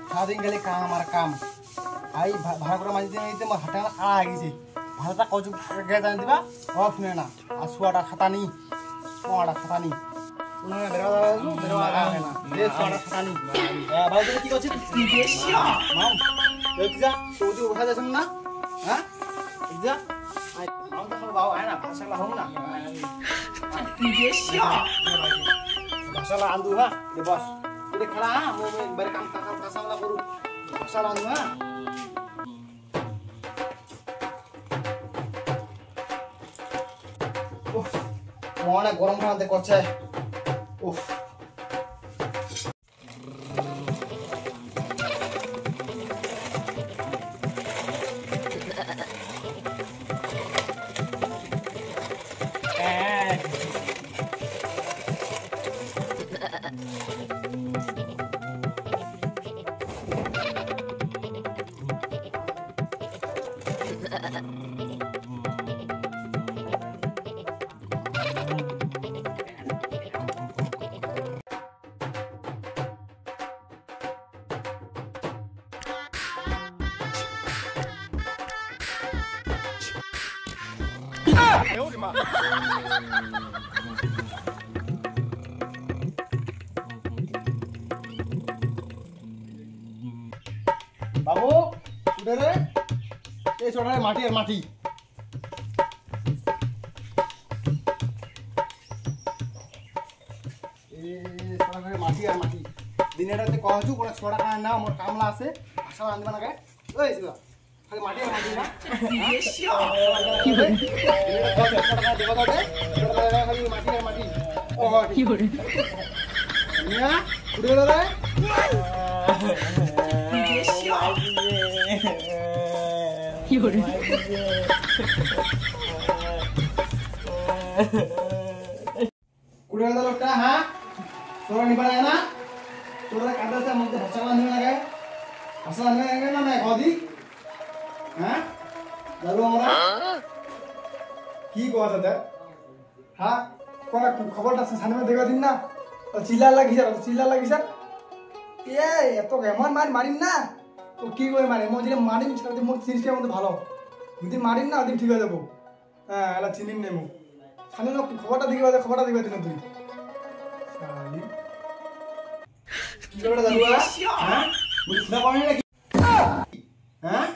সারাদিন গেলে কাম আর come I ভাড়া করে মাঝে দিতে মোর হাতে আড়া গেছে ভাড়াটা কচু গে জানি দিবা ও শুনে না আর শুয়াটা খাতানি শুয়াটা খাতানি শুনে না বেরোয়া আগে না রে শুয়াটা খাতানি ভাই তুমি কি করছিস মাম দেখছা তুই উঠা যাচ্ছ না হ্যাঁ দেখছা আই মাম তো বাবা আয় না ভাষালা হোক না ভাষালা আন্দু হ্যাঁ দে বস তুই খেলা মো বারে কাম কাসালা করু ভাষালা আন্দু হ্যাঁ মনে গরম খাওয়াতে করছে উফ বাবু উঠে রে এই ছোটারে মাটি আর মাটি মাটি আর মাটি দিনেটাতে কহছু কোন ছোটা কান না মোর কামলা আছে আশা আনবা না গায় ওই শিবা খালি মাটি আর মাটি না কি হই দেবা দাও খালি মাটি আর মাটি ও কি হই মিয়া উঠে গেল রে কি হই উঠে গেল লোকটা হ্যাঁ তোরা নিবা না তোরা কাঁদাছে মধ্যে ভাষা বাঁধবে না গায়ে ভাষা বাঁধবে না না কদি হ্যাঁ দাদু আমরা কি কথা দে হ্যাঁ কোন খবরটা সামনে দেখবা দিন না তো চিল্লা লাগিছে এ এত এমন মারিম না তো কি করে মারিম মই যদি মারিম সেটা মোর জিনিসটার মধ্যে ভালো যদি মারিম না ওদিন ঠিক হয়ে যাবো হ্যাঁ এটা চিনিম নেই মোক সামনে খবরটা দিবা দিন তুই কি করে দাদু হ্যাঁ মুই শুনা পাবি নাকি হ্যাঁ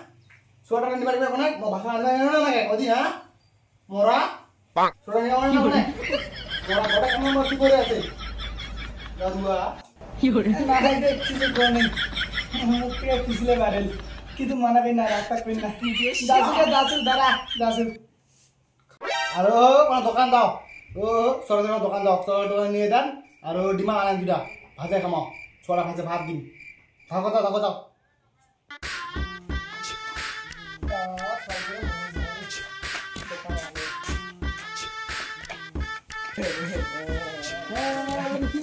সোটা নিবা দিবা কোনে ভাষা আনবা না লাগে কদি হ্যাঁ মোরা সোটা নিবা না কোনে মোরা গোটা কেমন মস্তি করে আছে দাদুয়া কি করে না দে কিছু কোনে মুখে পিছলে বারেল কিন্তু মানা কই না রাস্তা কই না দাসু দারা আর কোন দোকান দাও ও সরজনের দোকান দাও দোকান নিয়ে যান আর ডিমা আনান দুটা ভাজা খামাও ছোড়া ভাজা ভাত দিন থাকো যাও কি